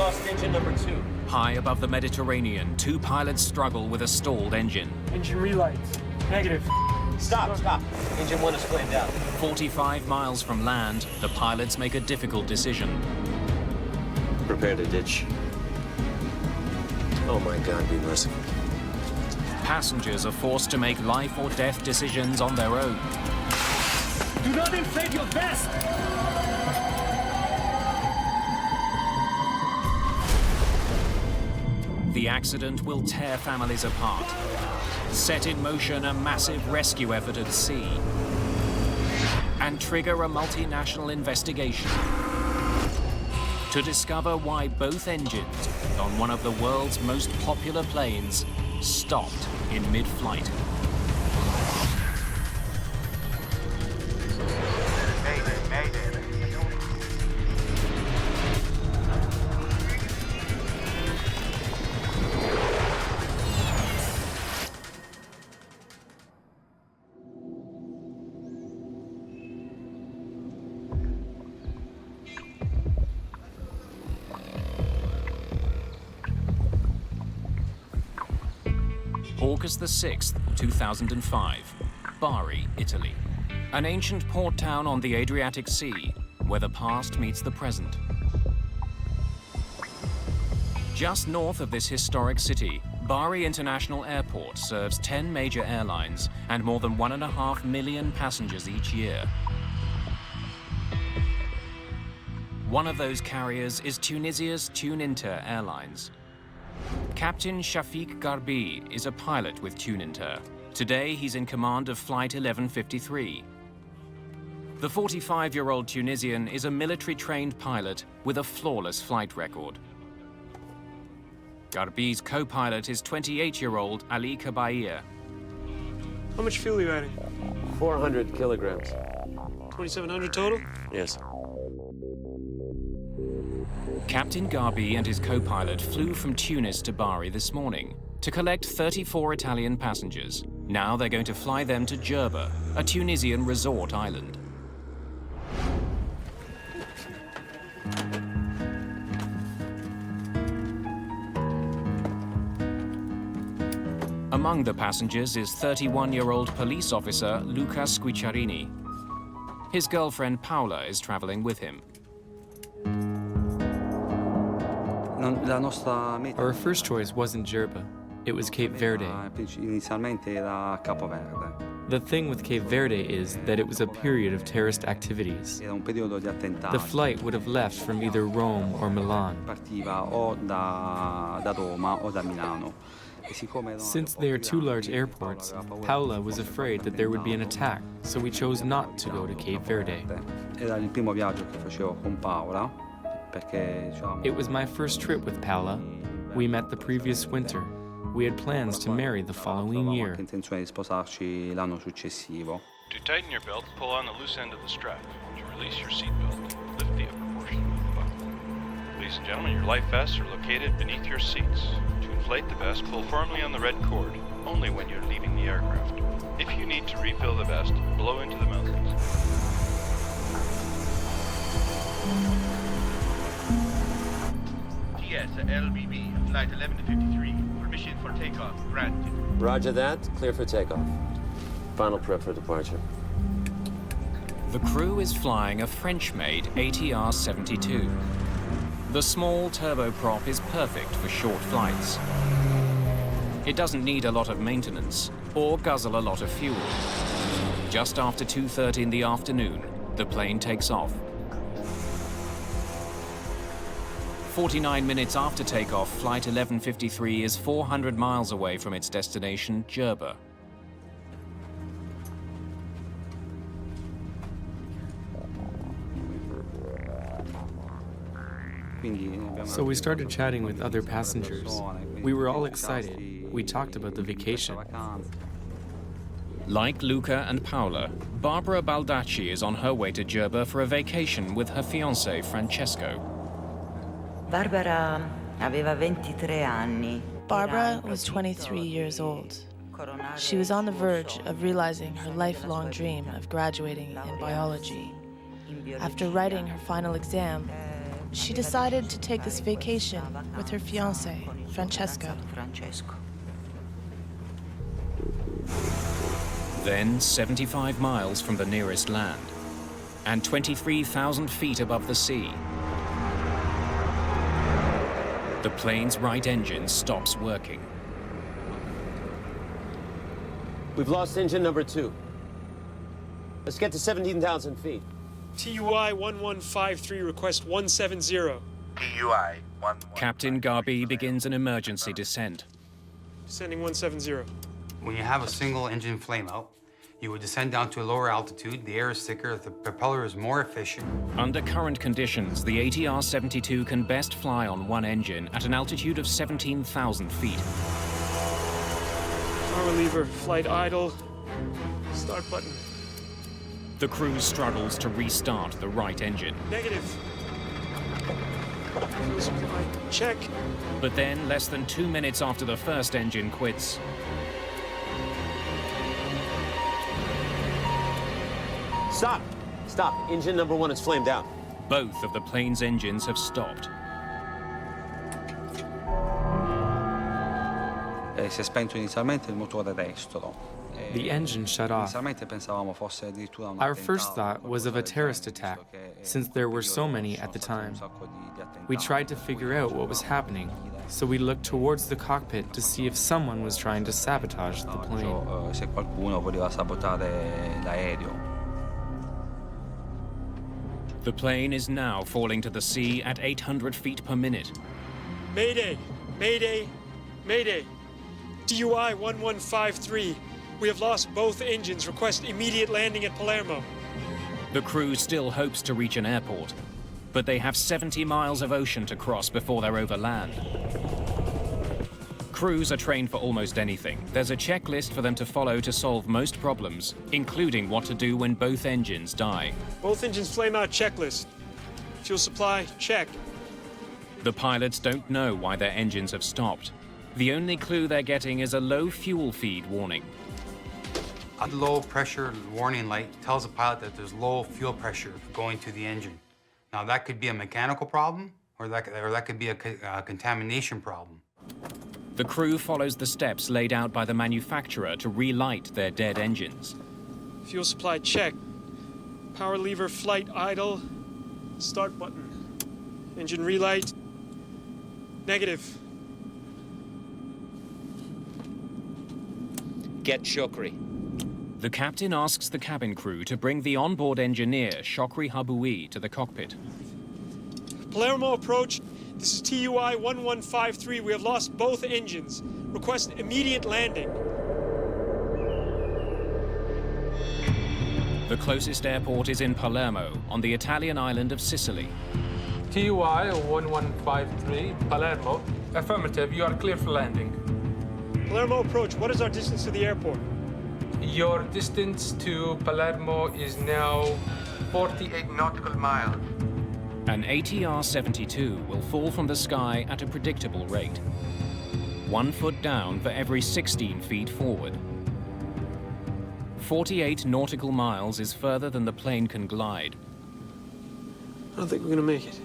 lost engine number 2. High above the Mediterranean, two pilots struggle with a stalled engine. Engine relights. Negative. Stop. Engine 1 is flamed out. 45 miles from land, the pilots make a difficult decision. Prepare to ditch. Oh my God, be merciful. Passengers are forced to make life or death decisions on their own. Do not inflate your vest! The accident will tear families apart, set in motion a massive rescue effort at sea, and trigger a multinational investigation to discover why both engines on one of the world's most popular planes stopped in mid-flight. Mayday. August the 6th, 2005, Bari, Italy. An ancient port town on the Adriatic Sea, where the past meets the present. Just north of this historic city, Bari International Airport serves 10 major airlines and more than 1.5 million passengers each year. One of those carriers is Tunisia's Tuninter Airlines. Captain Shafiq Garbi is a pilot with Tuninter. Today, he's in command of Flight 1153. The 45-year-old Tunisian is a military-trained pilot with a flawless flight record. Garbi's co-pilot is 28-year-old Ali Kabair. How much fuel are you adding? 400 kilograms. 2,700 total? Yes. Captain Garbi and his co-pilot flew from Tunis to Bari this morning to collect 34 Italian passengers. Now they're going to fly them to Djerba, a Tunisian resort island. Among the passengers is 31-year-old police officer Luca Squicciarini. His girlfriend Paola is traveling with him. Our first choice wasn't Djerba, it was Cape Verde. The thing with Cape Verde is that it was a period of terrorist activities. The flight would have left from either Rome or Milan. Since they are two large airports, Paola was afraid that there would be an attack, so we chose not to go to Cape Verde. It was my first trip with Paola. We met the previous winter. We had plans to marry the following year. To tighten your belt, pull on the loose end of the strap. To release your seatbelt, lift the upper portion of the buckle. Ladies and gentlemen, your life vests are located beneath your seats. To inflate the vest, pull firmly on the red cord, only when you're leaving the aircraft. If you need to refill the vest, blow into the mouthpiece. Yes, LBB, flight 1153. Permission for takeoff granted. Roger that. Clear for takeoff. Final prep for departure. The crew is flying a French-made ATR-72. The small turboprop is perfect for short flights. It doesn't need a lot of maintenance or guzzle a lot of fuel. Just after 2:30 in the afternoon, the plane takes off. 49 minutes after takeoff, Flight 1153 is 400 miles away from its destination, Djerba. So we started chatting with other passengers. We were all excited. We talked about the vacation. Like Luca and Paola, Barbara Baldacci is on her way to Djerba for a vacation with her fiancé, Francesco. Barbara was 23 years old. She was on the verge of realizing her lifelong dream of graduating in biology. After writing her final exam, she decided to take this vacation with her fiancé, Francesco. Then 75 miles from the nearest land and 23,000 feet above the sea, the plane's right engine stops working. We've lost engine number 2. Let's get to 17,000 feet. TUI 1153, request 170. TUI 11. Captain Garbi begins an emergency descent. Descending 170. When you have a single engine flameout, you would descend down to a lower altitude, the air is thicker, the propeller is more efficient. Under current conditions, the ATR-72 can best fly on one engine at an altitude of 17,000 feet. Power lever, flight idle, start button. The crew struggles to restart the right engine. Negative. Fuel supply, check. But then, less than 2 minutes after the first engine quits, Stop! Stop. Engine number 1 is flamed out. both of the plane's engines have stopped. Si è spento inizialmente il motore destro. The engine shut off. Inizialmente pensavamo fosse addirittura un Our first attentato, thought was of a terrorist attack, since there were so many at the time. We tried to figure out what was happening, so we looked towards the cockpit to see if someone was trying to sabotage the plane. Se qualcuno voleva sabotare l'aereo. The plane is now falling to the sea at 800 feet per minute. Mayday, Mayday, Mayday. TUI 1153. We have lost both engines. Request immediate landing at Palermo. The crew still hopes to reach an airport, but they have 70 miles of ocean to cross before they're over land. Crews are trained for almost anything. There's a checklist for them to follow to solve most problems, including what to do when both engines die. Both engines flame out checklist. Fuel supply, check. The pilots don't know why their engines have stopped. The only clue they're getting is a low fuel feed warning. A low pressure warning light tells the pilot that there's low fuel pressure going to the engine. Now that could be a mechanical problem, or that could be a contamination problem. The crew follows the steps laid out by the manufacturer to relight their dead engines. Fuel supply, check. Power lever, flight idle. Start button. Engine relight. Negative. Get Shokri. The captain asks the cabin crew to bring the onboard engineer, Shokri Haboui, to the cockpit. Palermo approach. This is TUI 1153. We have lost both engines. Request immediate landing. The closest airport is in Palermo, on the Italian island of Sicily. TUI 1153, Palermo. Affirmative, you are clear for landing. Palermo approach. What is our distance to the airport? Your distance to Palermo is now 48 nautical miles. An ATR-72 will fall from the sky at a predictable rate. 1 foot down for every 16 feet forward. 48 nautical miles is further than the plane can glide. I don't think we're gonna make it.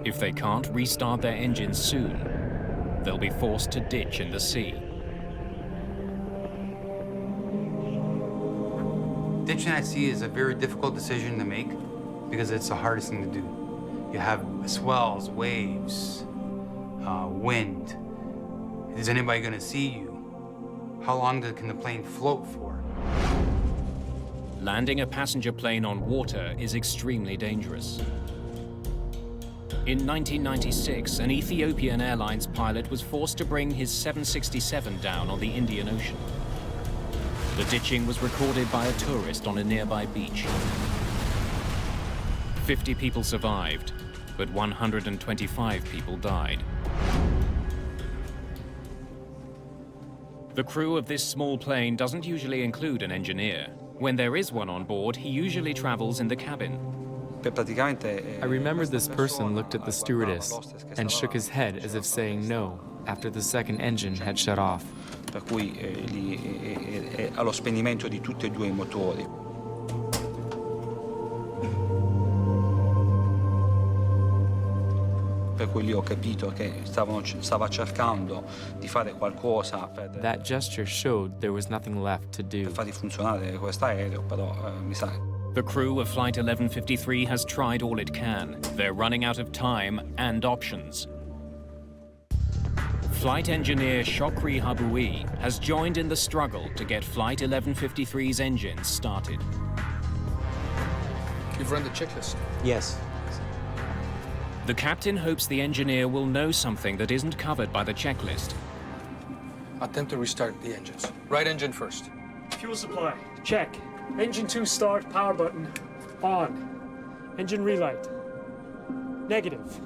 If they can't restart their engines soon, they'll be forced to ditch in the sea. Ditching at sea is a very difficult decision to make because it's the hardest thing to do. You have swells, waves, wind. Is anybody going to see you? How long can the plane float for? Landing a passenger plane on water is extremely dangerous. In 1996, an Ethiopian Airlines pilot was forced to bring his 767 down on the Indian Ocean. The ditching was recorded by a tourist on a nearby beach. 50 people survived, but 125 people died. The crew of this small plane doesn't usually include an engineer. When there is one on board, he usually travels in the cabin. I remember this person looked at the stewardess and shook his head as if saying no after the second engine had shut off. Per cui allo spegnimento di tutti e due i motori. per cui lì ho capito che stava cercando di fare qualcosa That gesture showed there was nothing left to do. per far funzionare questo aereo, però mi sa. The crew of Flight 1153 has tried all it can. They're running out of time and options. Flight engineer Shokri Haboui has joined in the struggle to get Flight 1153's engines started. You've run the checklist. Yes. The captain hopes the engineer will know something that isn't covered by the checklist. Attempt to restart the engines. Right engine first. Fuel supply, check. Engine 2 start, power button, on. Engine relight, negative.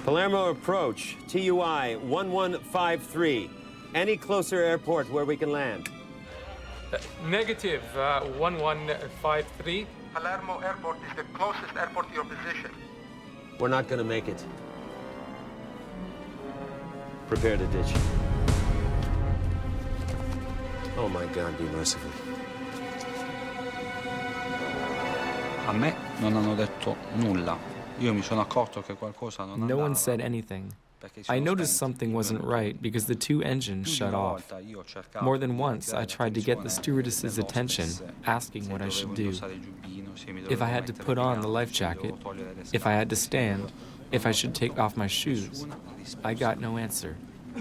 Palermo approach, TUI 1153. Any closer airport where we can land? Negative, 1153. Palermo Airport is the closest airport to your position. We're not gonna make it. Prepare to ditch. Oh my God, be merciful. A me non hanno detto nulla. Io mi sono accorto che qualcosa non andava. No one said anything. I noticed something wasn't right because the two engines shut off. More than once, I tried to get the stewardess's attention, asking what I should do. If I had to put on the life jacket, if I had to stand, if I should take off my shoes. I got no answer.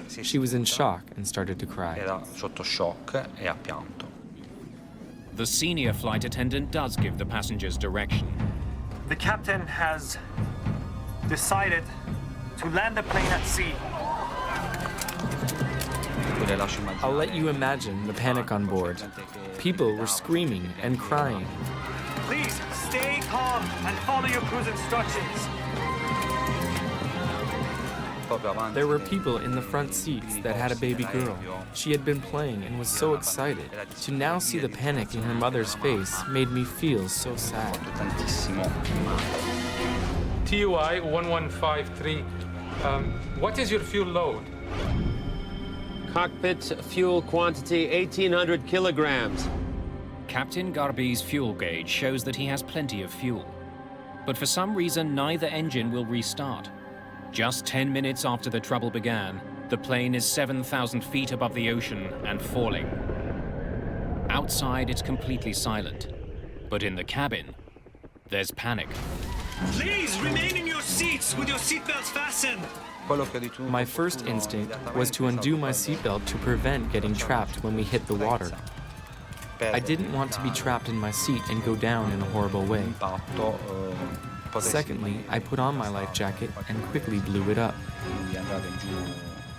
She was in shock and started to cry. Era sotto shock e ha pianto. The senior flight attendant does give the passengers direction. The captain has decided to land the plane at sea. I'll let you imagine the panic on board. People were screaming and crying. Please stay calm and follow your crew's instructions. There were people in the front seats that had a baby girl. She had been playing and was so excited. To now see the panic in her mother's face made me feel so sad. TUI 1153. What is your fuel load? Cockpit fuel quantity 1,800 kilograms. Captain Garbi's fuel gauge shows that he has plenty of fuel. But for some reason, neither engine will restart. Just 10 minutes after the trouble began, the plane is 7,000 feet above the ocean and falling. Outside, it's completely silent. But in the cabin, there's panic. Please remain in your seats with your seatbelts fastened. My first instinct was to undo my seatbelt to prevent getting trapped when we hit the water. I didn't want to be trapped in my seat and go down in a horrible way. Secondly, I put on my life jacket and quickly blew it up.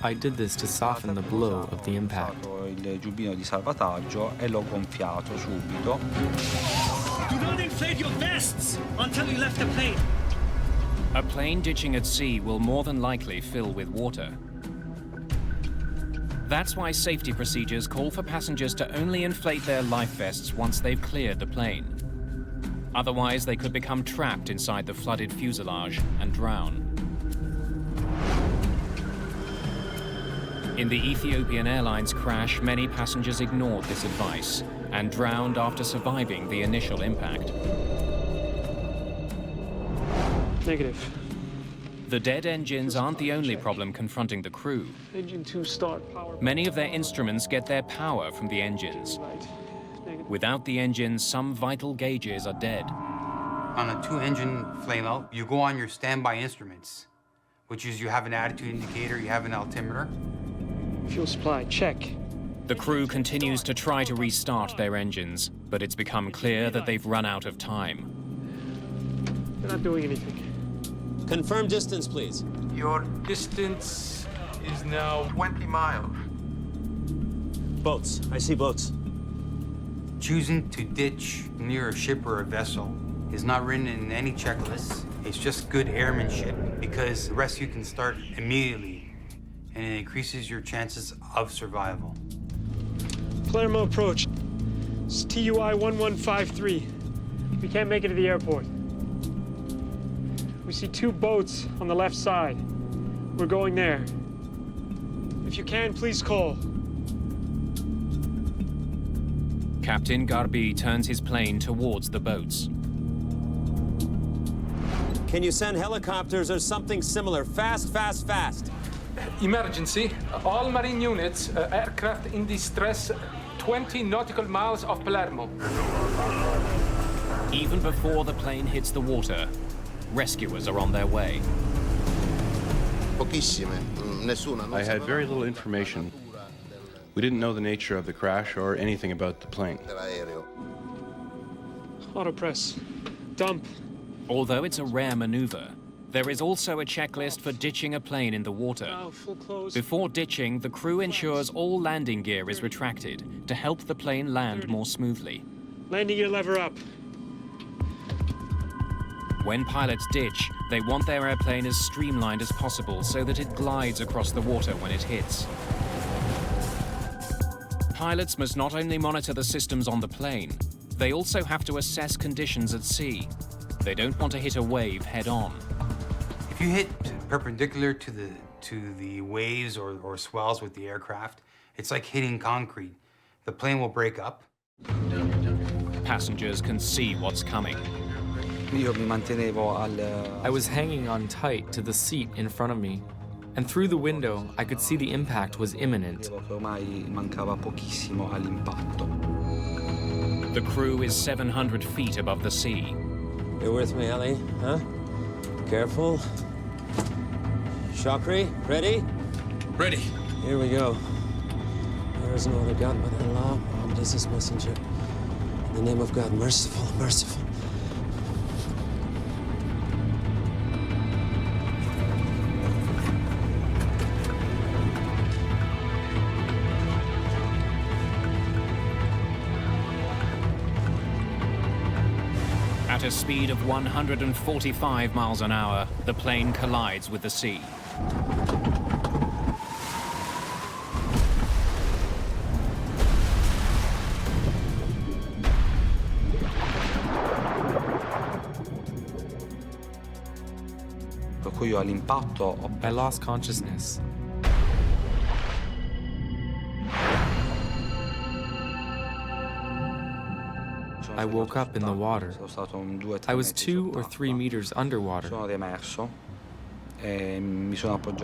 I did this to soften the blow of the impact. Il giubbino di salvataggio e l'ho gonfiato subito. Do not inflate your vests until you left the plane. A plane ditching at sea will more than likely fill with water. That's why safety procedures call for passengers to only inflate their life vests once they've cleared the plane. Otherwise, they could become trapped inside the flooded fuselage and drown. In the Ethiopian Airlines crash, many passengers ignored this advice and drowned after surviving the initial impact. Negative. The dead engines aren't the only problem confronting the crew. Engine 2 start, power. Many of their instruments get their power from the engines. Without the engines, some vital gauges are dead. On a two-engine flameout, you go on your standby instruments, which is you have an attitude indicator, you have an altimeter. Fuel supply, check. The crew continues to try to restart their engines, but it's become clear that they've run out of time. They're not doing anything. Confirm distance, please. Your distance is now 20 miles. Boats. I see boats. Choosing to ditch near a ship or a vessel is not written in any checklist. It's just good airmanship because the rescue can start immediately and it increases your chances of survival. Palermo approach. It's TUI 1153. We can't make it to the airport. We see two boats on the left side. We're going there. If you can, please call. Captain Garbi turns his plane towards the boats. Can you send helicopters or something similar? Fast, fast, fast. Emergency. All marine units, aircraft in distress, 20 nautical miles off Palermo. Even before the plane hits the water, rescuers are on their way. I had very little information. We didn't know the nature of the crash or anything about the plane. Autopress. Dump. Although it's a rare maneuver, there is also a checklist for ditching a plane in the water. Oh, full close. Before ditching, the crew ensures all landing gear is retracted to help the plane land more smoothly. Landing gear lever up. When pilots ditch, they want their airplane as streamlined as possible so that it glides across the water when it hits. Pilots must not only monitor the systems on the plane, they also have to assess conditions at sea. They don't want to hit a wave head-on. If you hit perpendicular to the waves or swells with the aircraft, it's like hitting concrete. The plane will break up. Passengers can see what's coming. I was hanging on tight to the seat in front of me, and through the window, I could see the impact was imminent. The crew is 700 feet above the sea. You're with me, Ellie, huh? Careful. Chakri, ready? Ready. Here we go. There is no other God but Allah, Muhammad is his messenger. In the name of God, merciful, merciful. At a speed of 145 miles an hour, the plane collides with the sea. I lost consciousness. I woke up in the water. I was 2 or 3 meters underwater.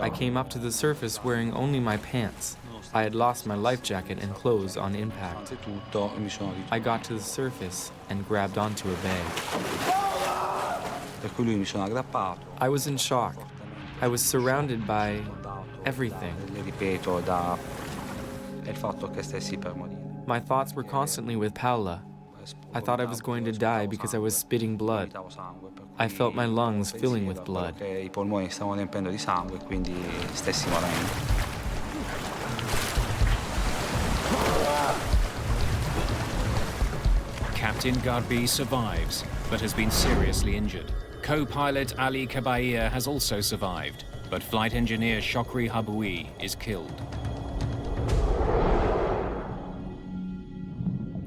I came up to the surface wearing only my pants. I had lost my life jacket and clothes on impact. I got to the surface and grabbed onto a bag. I was in shock. I was surrounded by everything. My thoughts were constantly with Paola. I thought I was going to die because I was spitting blood. I felt my lungs filling with blood. Captain Garbi survives, but has been seriously injured. Co-pilot Ali Kabair has also survived, but flight engineer Chokri Haboui is killed.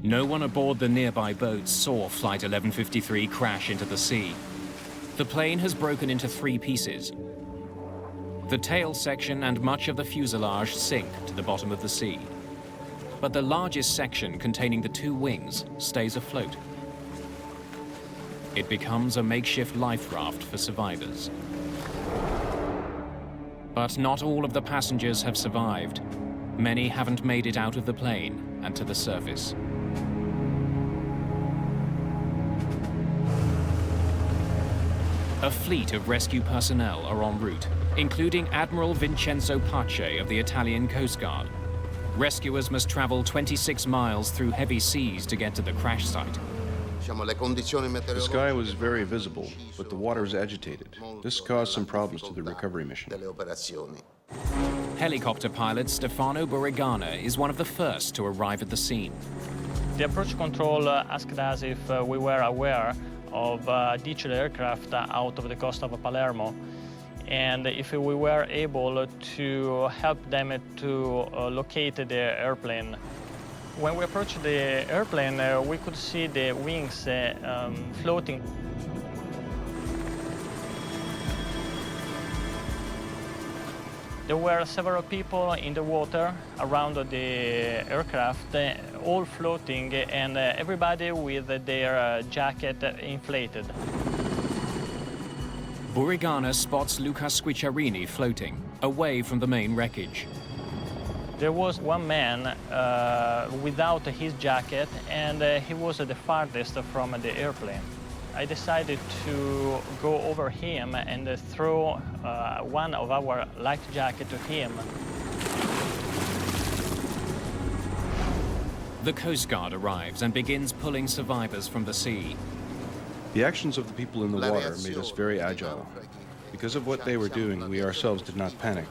No one aboard the nearby boat saw Flight 1153 crash into the sea. The plane has broken into 3 pieces. The tail section and much of the fuselage sink to the bottom of the sea. But the largest section, containing the 2 wings, stays afloat. It becomes a makeshift life raft for survivors. But not all of the passengers have survived. Many haven't made it out of the plane and to the surface. A fleet of rescue personnel are en route, including Admiral Vincenzo Pace of the Italian Coast Guard. Rescuers must travel 26 miles through heavy seas to get to the crash site. The sky was very visible, but the water was agitated. This caused some problems to the recovery mission. Helicopter pilot Stefano Borrigana is one of the first to arrive at the scene. The approach control asked us if we were aware of ditched aircraft out of the coast of Palermo, and if we were able to help them to locate the airplane. When we approached the airplane, we could see the wings floating. There were several people in the water around the aircraft, all floating, and everybody with their jacket inflated. Burigana spots Luca Squicciarini floating, away from the main wreckage. There was one man without his jacket, and he was the farthest from the airplane. I decided to go over him and throw one of our life jacket to him. The Coast Guard arrives and begins pulling survivors from the sea. The actions of the people in the water made us very agile. Because of what they were doing, we ourselves did not panic.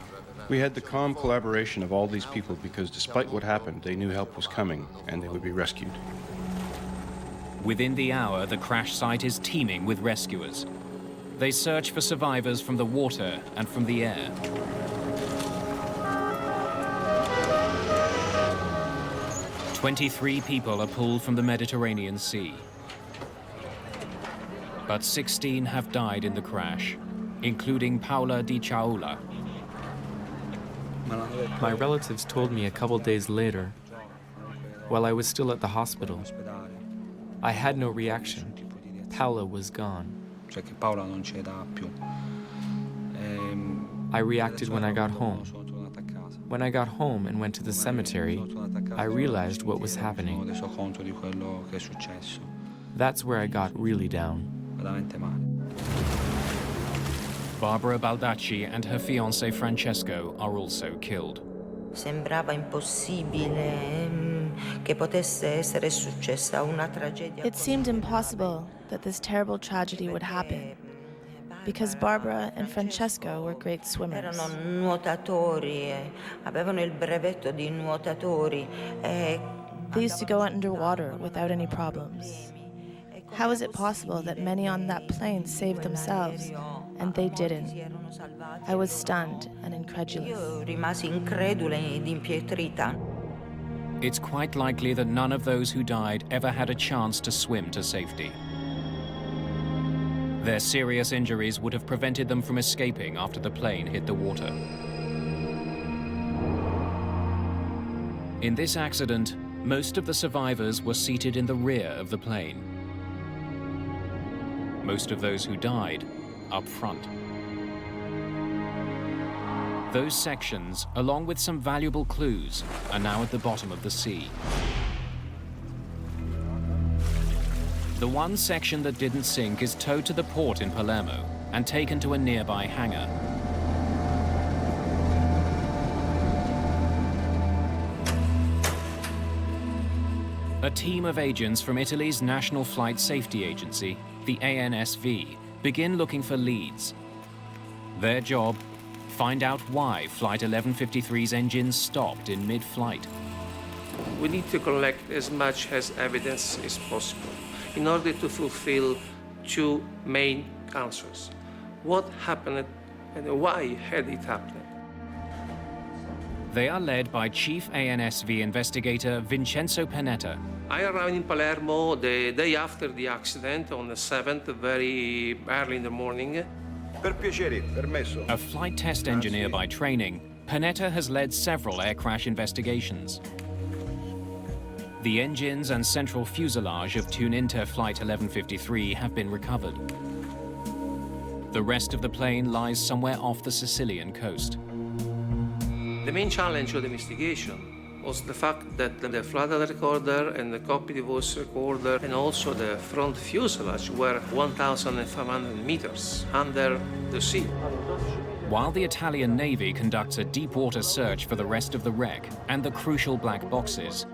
We had the calm collaboration of all these people because despite what happened, they knew help was coming and they would be rescued. Within the hour, the crash site is teeming with rescuers. They search for survivors from the water and from the air. "23 people are pulled from the Mediterranean Sea. But 16 have died in the crash, including Paola Di Ciaola. My relatives told me a couple days later, while I was still at the hospital. I had no reaction. Paola was gone. I reacted when I got home. When I got home and went to the cemetery, I realized what was happening. That's where I got really down. Barbara Baldacci and her fiancé Francesco are also killed. Sembrava impossibile che potesse essere successa una tragedia. It seemed impossible that this terrible tragedy would happen, because Barbara and Francesco were great swimmers. Erano nuotatori, avevano il brevetto di nuotatori. They used to go underwater without any problems. How is it possible that many on that plane saved themselves and they didn't? I was stunned and incredulous. Io rimasi incredula ed impietrita. It's quite likely that none of those who died ever had a chance to swim to safety. Their serious injuries would have prevented them from escaping after the plane hit the water. In this accident, most of the survivors were seated in the rear of the plane. Most of those who died up front. Those sections, along with some valuable clues, are now at the bottom of the sea. The one section that didn't sink is towed to the port in Palermo and taken to a nearby hangar. A team of agents from Italy's National Flight Safety Agency, the ANSV, begin looking for leads. Their job, find out why Flight 1153's engines stopped in mid-flight. We need to collect as much as evidence as possible in order to fulfill two main answers. What happened and why had it happened? They are led by Chief ANSV investigator Vincenzo Panetta. I arrived in Palermo the day after the accident, on the 7th, very early in the morning. Per piacere, permesso. A flight test engineer by training, Panetta has led several air crash investigations. The engines and central fuselage of Tuninter Flight 1153 have been recovered. The rest of the plane lies somewhere off the Sicilian coast. The main challenge of the investigation was the fact that the flight data recorder and the cockpit voice recorder and also the front fuselage were 1,500 meters under the sea. While the Italian Navy conducts a deep-water search for the rest of the wreck and the crucial black boxes,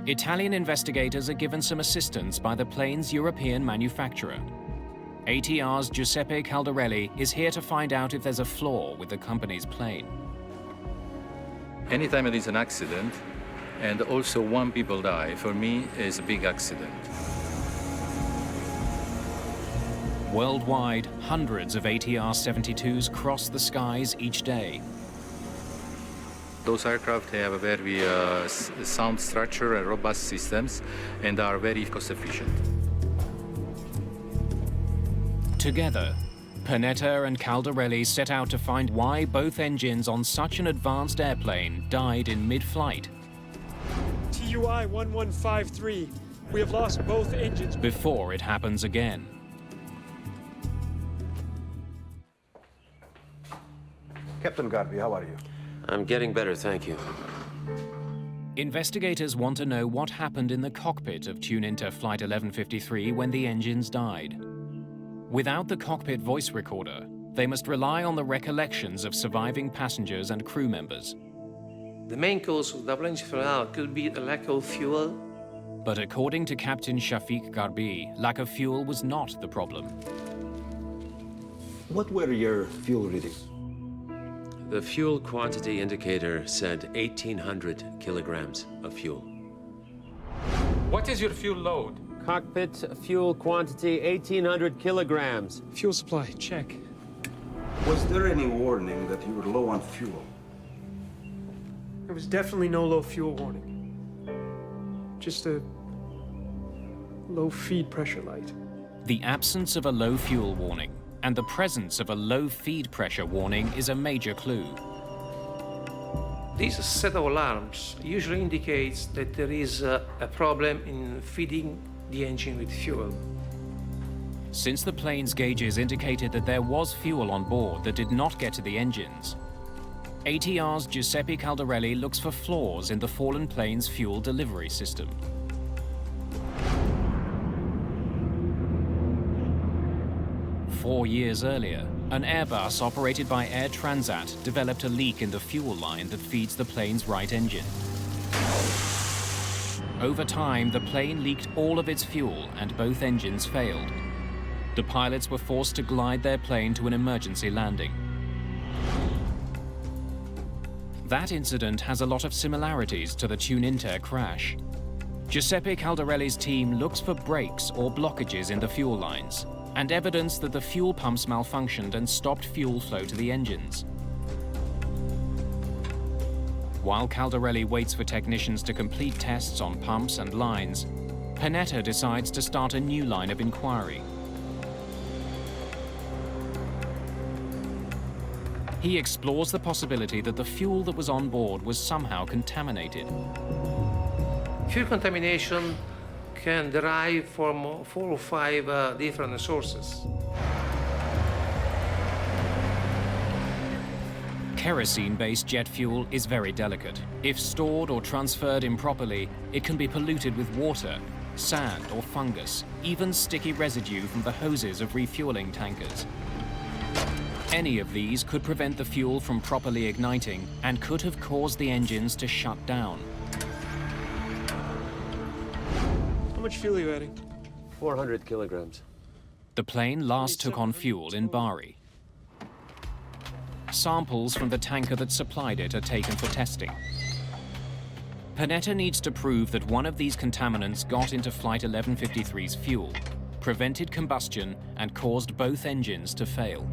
Italian investigators are given some assistance by the plane's European manufacturer. ATR's Giuseppe Caldarelli is here to find out if there's a flaw with the company's plane. Anytime there is an accident, and also one people die, for me is a big accident. Worldwide, hundreds of ATR-72s cross the skies each day. Those aircraft have a very sound structure and robust systems, and are very cost efficient. Together, Panetta and Caldarelli set out to find why both engines on such an advanced airplane died in mid-flight. TUI 1153. We have lost both engines. Before it happens again. Captain Garvey, how are you? I'm getting better, thank you. Investigators want to know what happened in the cockpit of Tuninter Flight 1153 when the engines died. Without the cockpit voice recorder, they must rely on the recollections of surviving passengers and crew members. The main cause of double engine flameout could be a lack of fuel. But according to Captain Shafiq Garbi, lack of fuel was not the problem. What were your fuel readings? The fuel quantity indicator said 1,800 kilograms of fuel. What is your fuel load? Cockpit fuel quantity 1,800 kilograms. Fuel supply, check. Was there any warning that you were low on fuel? There was definitely no low fuel warning. Just a low feed pressure light. The absence of a low fuel warning and the presence of a low feed pressure warning is a major clue. This set of alarms usually indicates that there is a problem in feeding the engine with fuel. Since the plane's gauges indicated that there was fuel on board that did not get to the engines, ATR's Giuseppe Caldarelli looks for flaws in the fallen plane's fuel delivery system. Four years earlier, an Airbus operated by Air Transat developed a leak in the fuel line that feeds the plane's right engine. Over time, the plane leaked all of its fuel and both engines failed. The pilots were forced to glide their plane to an emergency landing. That incident has a lot of similarities to the Tuninter crash. Giuseppe Caldarelli's team looks for breaks or blockages in the fuel lines and evidence that the fuel pumps malfunctioned and stopped fuel flow to the engines. While Caldarelli waits for technicians to complete tests on pumps and lines, Panetta decides to start a new line of inquiry. He explores the possibility that the fuel that was on board was somehow contaminated. Fuel contamination can derive from 4 or 5 different sources. Kerosene-based jet fuel is very delicate. If stored or transferred improperly, it can be polluted with water, sand or fungus, even sticky residue from the hoses of refueling tankers. Any of these could prevent the fuel from properly igniting and could have caused the engines to shut down. How much fuel are you adding? 400 kilograms. The plane last took on fuel in Bari. Samples from the tanker that supplied it are taken for testing. Panetta needs to prove that one of these contaminants got into Flight 1153's fuel, prevented combustion, and caused both engines to fail.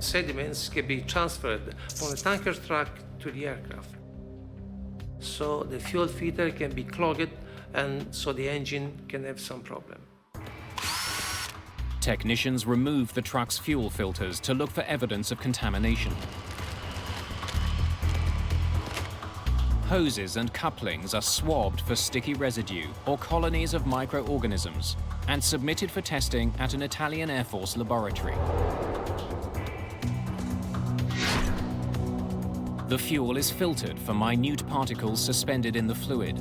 Sediments can be transferred from the tanker truck to the aircraft. So the fuel filter can be clogged, and so the engine can have some problem. Technicians remove the truck's fuel filters to look for evidence of contamination. Hoses and couplings are swabbed for sticky residue or colonies of microorganisms and submitted for testing at an Italian Air Force laboratory. The fuel is filtered for minute particles suspended in the fluid.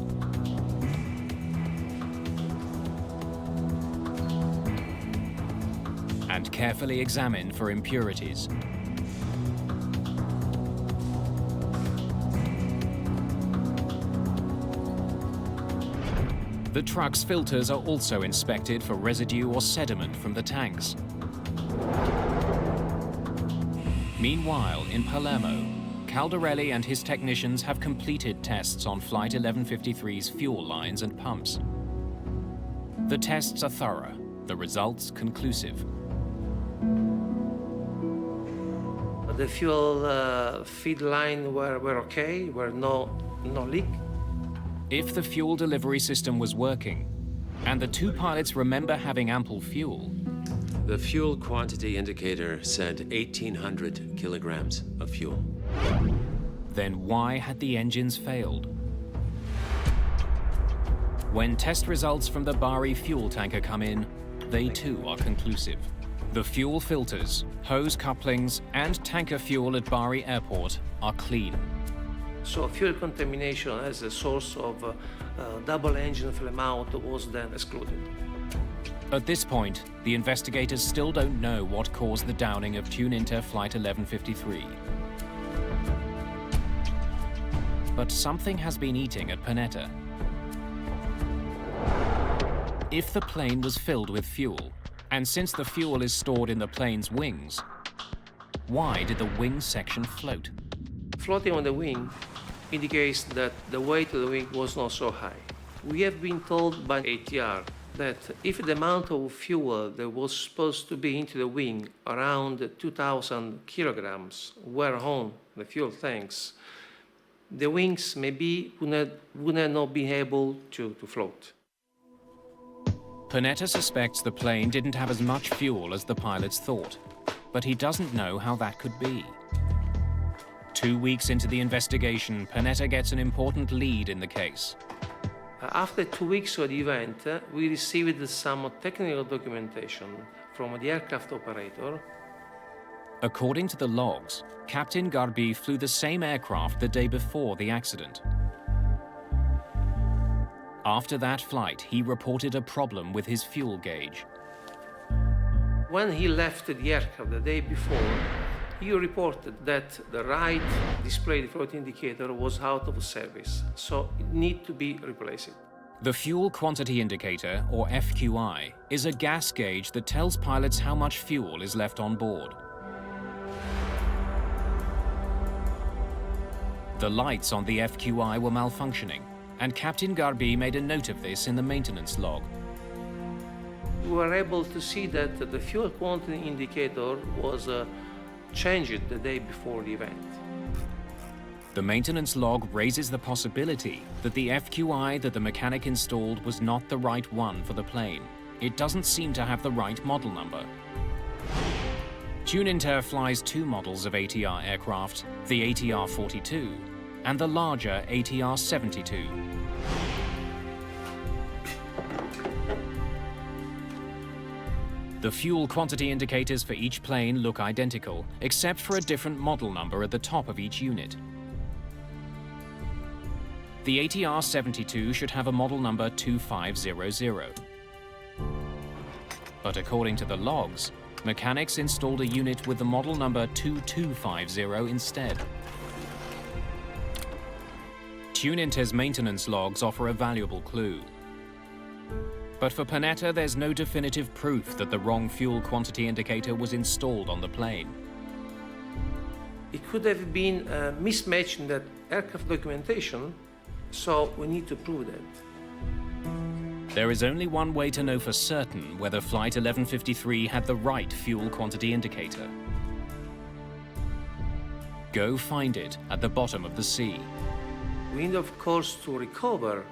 And carefully examined for impurities. The truck's filters are also inspected for residue or sediment from the tanks. Meanwhile, in Palermo, Caldarelli and his technicians have completed tests on Flight 1153's fuel lines and pumps. The tests are thorough, the results conclusive. The fuel feed line were okay, were no leak. If the fuel delivery system was working, and the two pilots remember having ample fuel, the fuel quantity indicator said 1,800 kilograms of fuel. Then why had the engines failed? When test results from the Bari fuel tanker come in, they too are conclusive. The fuel filters, hose couplings, and tanker fuel at Bari Airport are clean. So fuel contamination as a source of double-engine flameout was then excluded. At this point, the investigators still don't know what caused the downing of Tuninter Flight 1153. But something has been eating at Panetta. If the plane was filled with fuel, and since the fuel is stored in the plane's wings, why did the wing section float? Floating on the wing indicates that the weight of the wing was not so high. We have been told by ATR that if the amount of fuel that was supposed to be into the wing, around 2,000 kilograms, were on the fuel tanks, the wings maybe would have not been able to float. Panetta suspects the plane didn't have as much fuel as the pilots thought, but he doesn't know how that could be. 2 weeks into the investigation, Panetta gets an important lead in the case. After 2 weeks of the event, we received some technical documentation from the aircraft operator. According to the logs, Captain Garbi flew the same aircraft the day before the accident. After that flight, he reported a problem with his fuel gauge. When he left the aircraft the day before, he reported that the right display float indicator was out of service, so it needed to be replaced. The fuel quantity indicator, or FQI, is a gas gauge that tells pilots how much fuel is left on board. The lights on the FQI were malfunctioning, and Captain Garbi made a note of this in the maintenance log. We were able to see that the fuel quantity indicator was changed the day before the event. The maintenance log raises the possibility that the FQI that the mechanic installed was not the right one for the plane. It doesn't seem to have the right model number. Tuninter flies two models of ATR aircraft, the ATR-42 and the larger ATR-72. The fuel quantity indicators for each plane look identical, except for a different model number at the top of each unit. The ATR-72 should have a model number 2500. But according to the logs, mechanics installed a unit with the model number 2250 instead. Tuninter's maintenance logs offer a valuable clue. But for Panetta, there's no definitive proof that the wrong fuel quantity indicator was installed on the plane. It could have been a mismatch in that aircraft documentation, so we need to prove that. There is only one way to know for certain whether Flight 1153 had the right fuel quantity indicator. Go find it at the bottom of the sea. We need, of course, to recover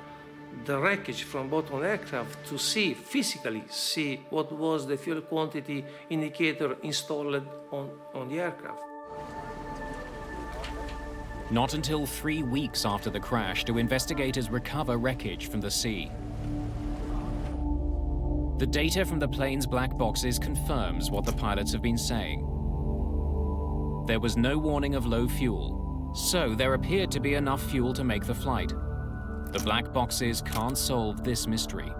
the wreckage from bottom of the aircraft to physically see what was the fuel quantity indicator installed on the aircraft. Not until 3 weeks after the crash do investigators recover wreckage from the sea. The data from the plane's black boxes confirms what the pilots have been saying. There was no warning of low fuel, so there appeared to be enough fuel to make the flight. The black boxes can't solve this mystery.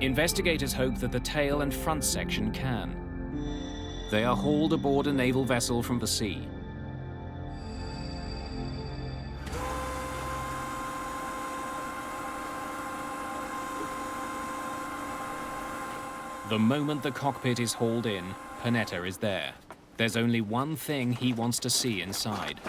Investigators hope that the tail and front section can. They are hauled aboard a naval vessel from the sea. The moment the cockpit is hauled in, Panetta is there. There's only one thing he wants to see inside.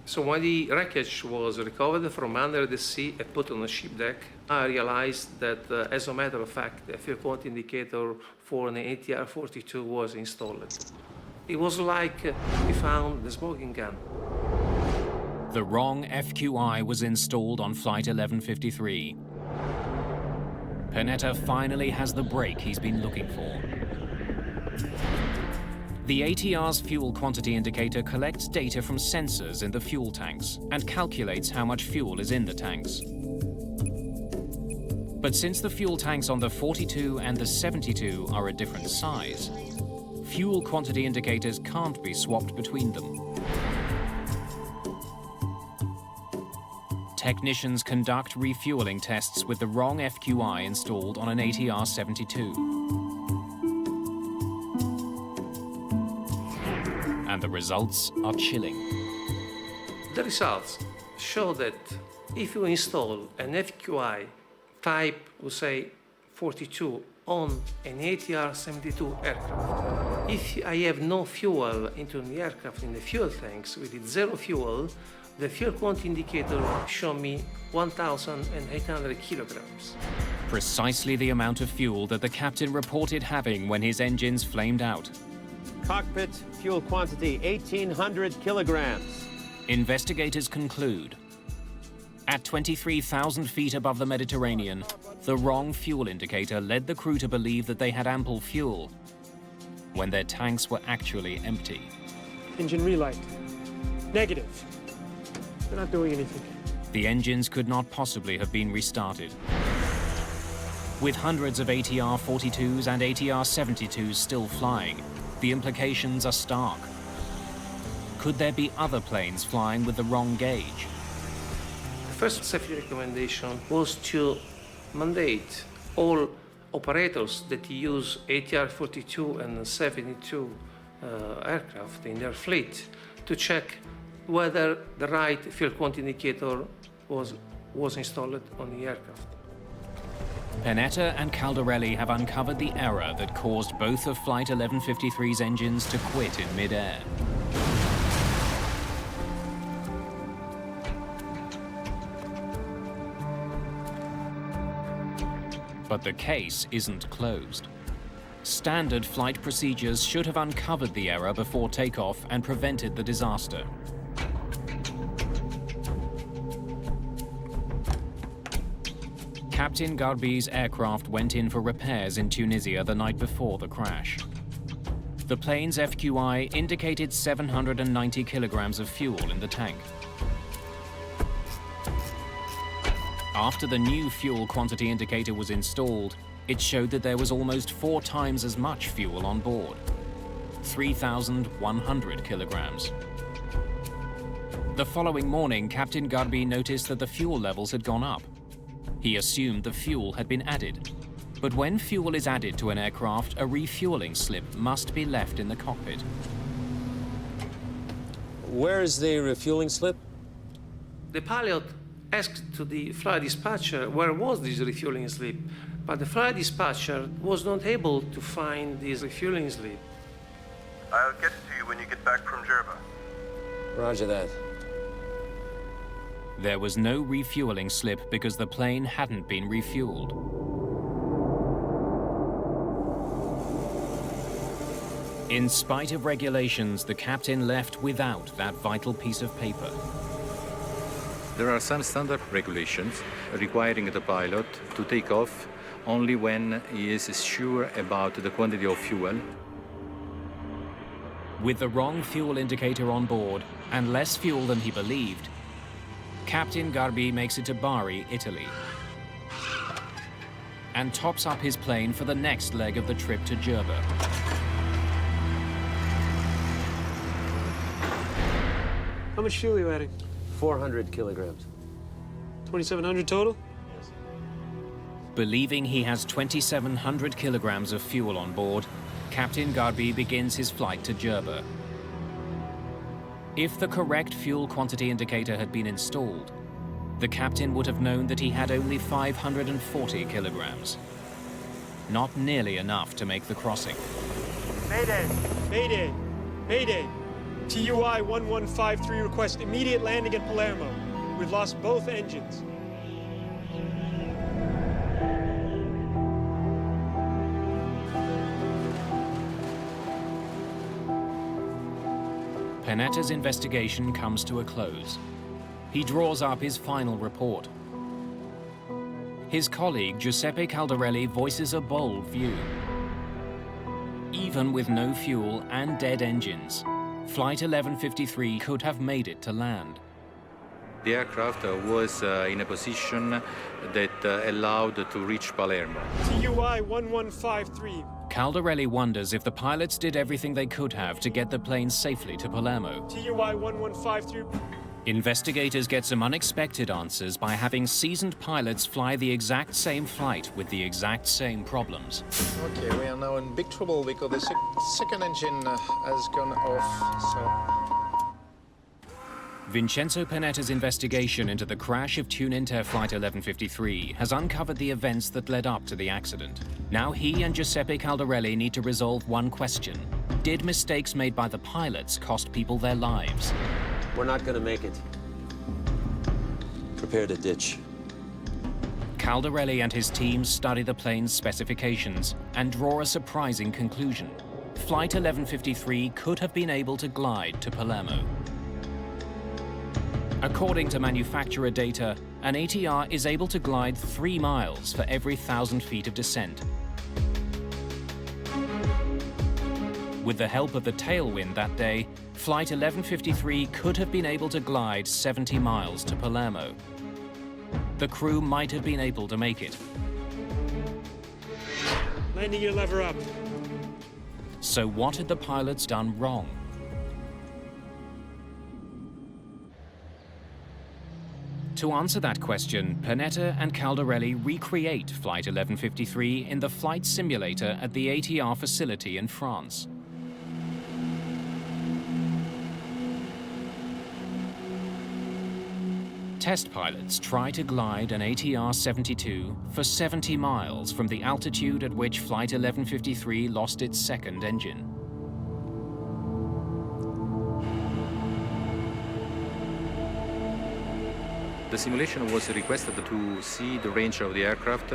So when the wreckage was recovered from under the sea and put on the ship deck, I realized that, as a matter of fact, the fuel quantity indicator for an ATR-42 was installed. It was like we found the smoking gun. The wrong FQI was installed on Flight 1153. Panetta finally has the break he's been looking for. The ATR's fuel quantity indicator collects data from sensors in the fuel tanks and calculates how much fuel is in the tanks. But since the fuel tanks on the 42 and the 72 are a different size, fuel quantity indicators can't be swapped between them. Technicians conduct refueling tests with the wrong FQI installed on an ATR 72. And the results are chilling. The results show that if you install an FQI type, we'll say 42, on an ATR 72 aircraft, if I have no fuel into the aircraft in the fuel tanks, with zero fuel, the fuel quantity indicator show me 1,800 kilograms. Precisely the amount of fuel that the captain reported having when his engines flamed out. Cockpit fuel quantity, 1,800 kilograms. Investigators conclude, at 23,000 feet above the Mediterranean, the wrong fuel indicator led the crew to believe that they had ample fuel, when their tanks were actually empty. Engine relight. Negative. They're not doing anything. The engines could not possibly have been restarted. With hundreds of ATR 42s and ATR 72s still flying, the implications are stark. Could there be other planes flying with the wrong gauge? The first safety recommendation was to mandate all operators that use ATR 42 and 72 aircraft in their fleet to check whether the right fuel quantity indicator was installed on the aircraft. Panetta and Caldarelli have uncovered the error that caused both of Flight 1153's engines to quit in mid-air. But the case isn't closed. Standard flight procedures should have uncovered the error before takeoff and prevented the disaster. Captain Garbi's aircraft went in for repairs in Tunisia the night before the crash. The plane's FQI indicated 790 kilograms of fuel in the tank. After the new fuel quantity indicator was installed, it showed that there was almost 4 times as much fuel on board, 3,100 kilograms. The following morning, Captain Garbi noticed that the fuel levels had gone up. He assumed the fuel had been added. But when fuel is added to an aircraft, a refueling slip must be left in the cockpit. Where is the refueling slip? The pilot asked to the flight dispatcher where was this refueling slip, but the flight dispatcher was not able to find this refueling slip. I'll get it to you when you get back from Djerba. Roger that. There was no refueling slip because the plane hadn't been refueled. In spite of regulations, the captain left without that vital piece of paper. There are some standard regulations requiring the pilot to take off only when he is sure about the quantity of fuel. With the wrong fuel indicator on board and less fuel than he believed, Captain Garbi makes it to Bari, Italy, and tops up his plane for the next leg of the trip to Djerba. How much fuel are you adding? 400 kilograms. 2,700 total? Believing he has 2,700 kilograms of fuel on board, Captain Garbi begins his flight to Djerba. If the correct fuel quantity indicator had been installed, the captain would have known that he had only 540 kilograms. Not nearly enough to make the crossing. Mayday! Mayday! Mayday! TUI 1153 request immediate landing at Palermo. We've lost both engines. Panetta's investigation comes to a close. He draws up his final report. His colleague, Giuseppe Caldarelli, voices a bold view. Even Even with no fuel and dead engines, Flight 1153 could have made it to land. The aircraft was in a position that allowed to reach Palermo. TUI 1153. Caldarelli wonders if the pilots did everything they could have to get the plane safely to Palermo. TUI 1153. Investigators get some unexpected answers by having seasoned pilots fly the exact same flight with the exact same problems. Okay, we are now in big trouble because the second engine has gone off, Vincenzo Panetta's investigation into the crash of Tuninter Flight 1153 has uncovered the events that led up to the accident. Now he and Giuseppe Caldarelli need to resolve one question. Did mistakes made by the pilots cost people their lives? We're not going to make it. Prepare to ditch. Caldarelli and his team study the plane's specifications and draw a surprising conclusion. Flight 1153 could have been able to glide to Palermo. According to manufacturer data, an ATR is able to glide 3 miles for every 1,000 feet of descent. With the help of the tailwind that day, Flight 1153 could have been able to glide 70 miles to Palermo. The crew might have been able to make it. Landing gear lever up. So what had the pilots done wrong? To answer that question, Panetta and Caldarelli recreate Flight 1153 in the flight simulator at the ATR facility in France. Test pilots try to glide an ATR-72 for 70 miles from the altitude at which Flight 1153 lost its second engine. The simulation was requested to see the range of the aircraft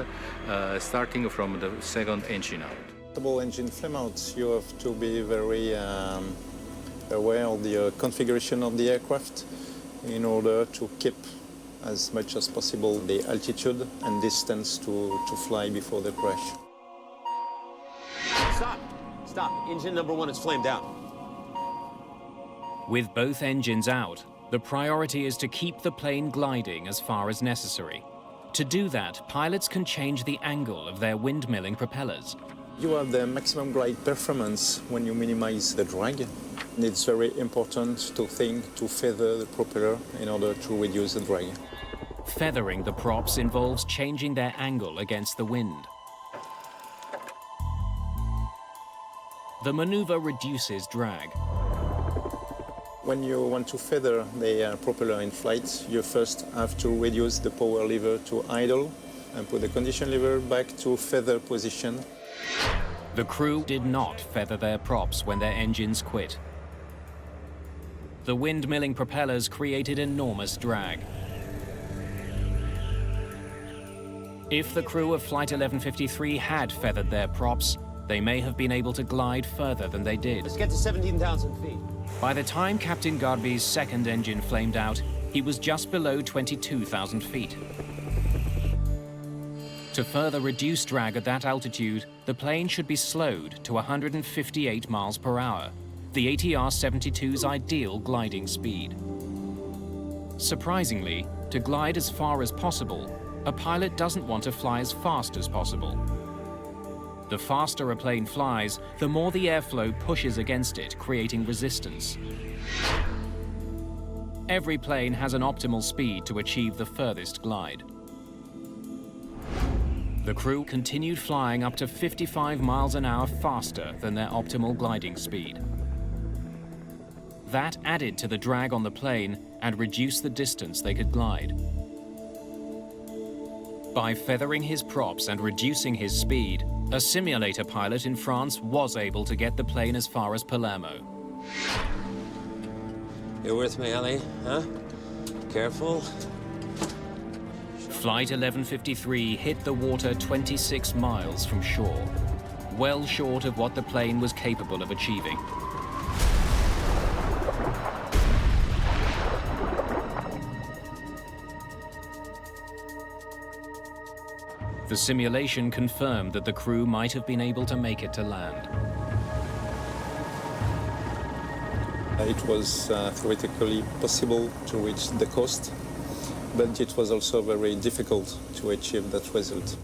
starting from the second engine out. Double engine flameout, you have to be very aware of the configuration of the aircraft in order to keep as much as possible the altitude and distance to fly before the crash. Stop! Stop. Engine number 1 is flamed out. With both engines out, the priority is to keep the plane gliding as far as necessary. To do that, pilots can change the angle of their windmilling propellers. You have the maximum glide performance when you minimize the drag. And it's very important to feather the propeller in order to reduce the drag. Feathering the props involves changing their angle against the wind. The maneuver reduces drag. When you want to feather the propeller in flight, you first have to reduce the power lever to idle and put the condition lever back to feather position. The crew did not feather their props when their engines quit. The windmilling propellers created enormous drag. If the crew of Flight 1153 had feathered their props, they may have been able to glide further than they did. Let's get to 17,000 feet. By the time Captain Garby's second engine flamed out, he was just below 22,000 feet. To further reduce drag at that altitude, the plane should be slowed to 158 miles per hour, the ATR-72's ideal gliding speed. Surprisingly, to glide as far as possible, a pilot doesn't want to fly as fast as possible. The faster a plane flies, the more the airflow pushes against it, creating resistance. Every plane has an optimal speed to achieve the furthest glide. The crew continued flying up to 55 miles an hour faster than their optimal gliding speed. That added to the drag on the plane and reduced the distance they could glide. By feathering his props and reducing his speed, a simulator pilot in France was able to get the plane as far as Palermo. You with me, Ellie? Huh? Careful. Flight 1153 hit the water 26 miles from shore, well short of what the plane was capable of achieving. The simulation confirmed that the crew might have been able to make it to land. It was theoretically possible to reach the coast, but it was also very difficult to achieve that result.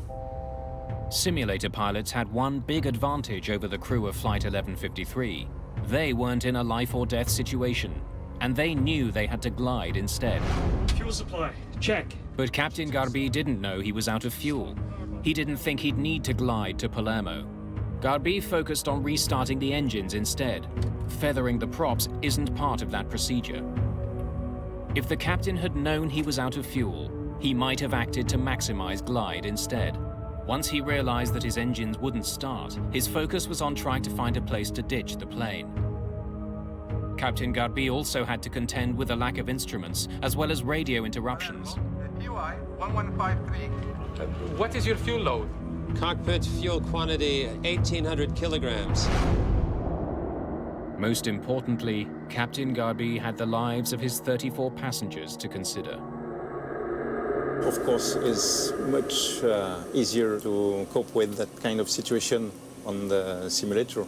Simulator pilots had one big advantage over the crew of Flight 1153. They weren't in a life or death situation, and they knew they had to glide instead. Fuel supply, check. But Captain Garbi didn't know he was out of fuel. He didn't think he'd need to glide to Palermo. Garbi focused on restarting the engines instead. Feathering the props isn't part of that procedure. If the captain had known he was out of fuel, he might have acted to maximize glide instead. Once he realized that his engines wouldn't start, his focus was on trying to find a place to ditch the plane. Captain Garbi also had to contend with a lack of instruments, as well as radio interruptions. TUI 1153. What is your fuel load? Cockpit fuel quantity, 1,800 kilograms. Most importantly, Captain Garbi had the lives of his 34 passengers to consider. Of course, it's much easier to cope with that kind of situation on the simulator,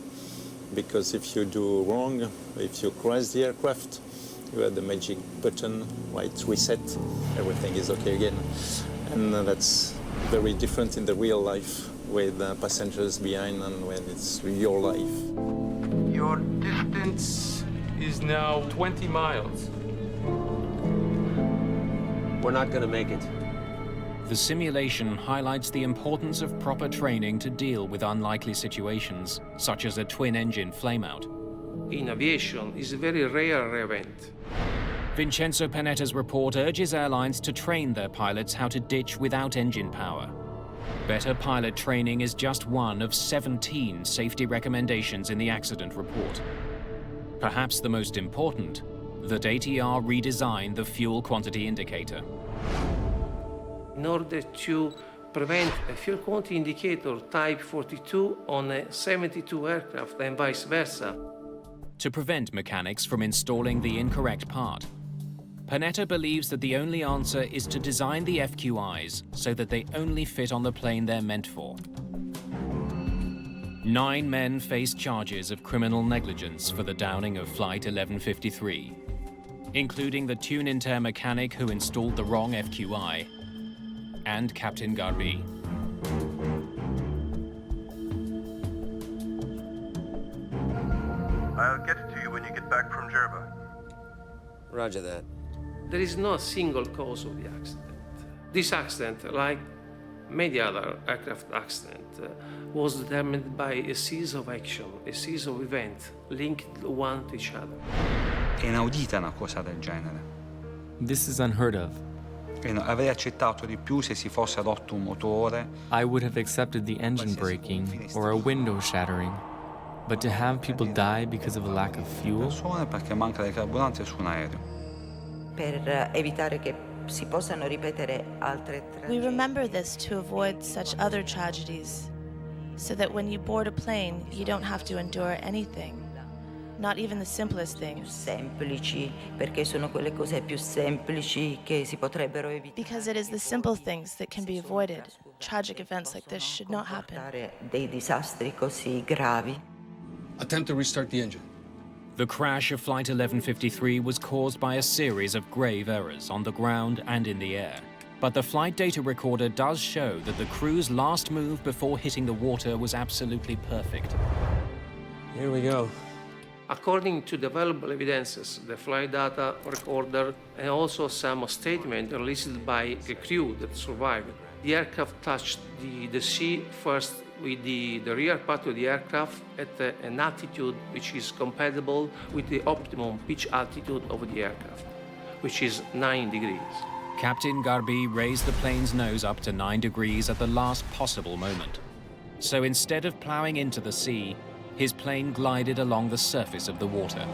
because if you do wrong, if you crash the aircraft, you have the magic button, right, reset, everything is okay again. And that's very different in the real life with passengers behind and when it's your life. Your distance is now 20 miles. We're not going to make it. The simulation highlights the importance of proper training to deal with unlikely situations, such as a twin-engine flameout. In aviation, it's a very rare event. Vincenzo Panetta's report urges airlines to train their pilots how to ditch without engine power. Better pilot training is just one of 17 safety recommendations in the accident report. Perhaps the most important, that ATR redesigned the fuel quantity indicator. In order to prevent a fuel quantity indicator type 42 on a 72 aircraft and vice versa. To prevent mechanics from installing the incorrect part, Panetta believes that the only answer is to design the FQIs so that they only fit on the plane they're meant for. 9 men faced charges of criminal negligence for the downing of Flight 1153, including the Tuninter mechanic who installed the wrong FQI, and Captain Garbi. I'll get it to you when you get back from Djerba. Roger that. There is no single cause of the accident. This accident, like many other aircraft accidents, was determined by a series of actions, a series of events linked one to each other. È inaudita una cosa del genere. This is unheard of. Avrei accettato di più se si fosse rotto un motore. I would have accepted the engine breaking or a window shattering. But to have people die because of a lack of fuel? Persone perché manca di carburante su un aereo. Per evitare che si possano ripetere altre tragedie. We remember this to avoid such other tragedies, so that when you board a plane, you don't have to endure anything. Not even the simplest things. Semplici, perché sono quelle cose più semplici che si potrebbero evitare. Because it is the simple things that can be avoided. Tragic events like this should not happen. Dei disastri così gravi. Attempt to restart the engine. The crash of Flight 1153 was caused by a series of grave errors on the ground and in the air. But the flight data recorder does show that the crew's last move before hitting the water was absolutely perfect. Here we go. According to the available evidences, the flight data recorder and also some statement released by the crew that survived, the aircraft touched the sea first with the rear part of the aircraft at an altitude which is compatible with the optimum pitch altitude of the aircraft, which is 9 degrees. Captain Garbi raised the plane's nose up to 9 degrees at the last possible moment. So instead of plowing into the sea, his plane glided along the surface of the water.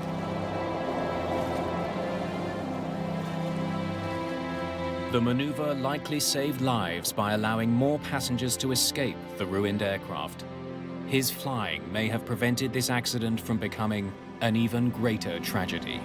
The maneuver likely saved lives by allowing more passengers to escape the ruined aircraft. His flying may have prevented this accident from becoming an even greater tragedy.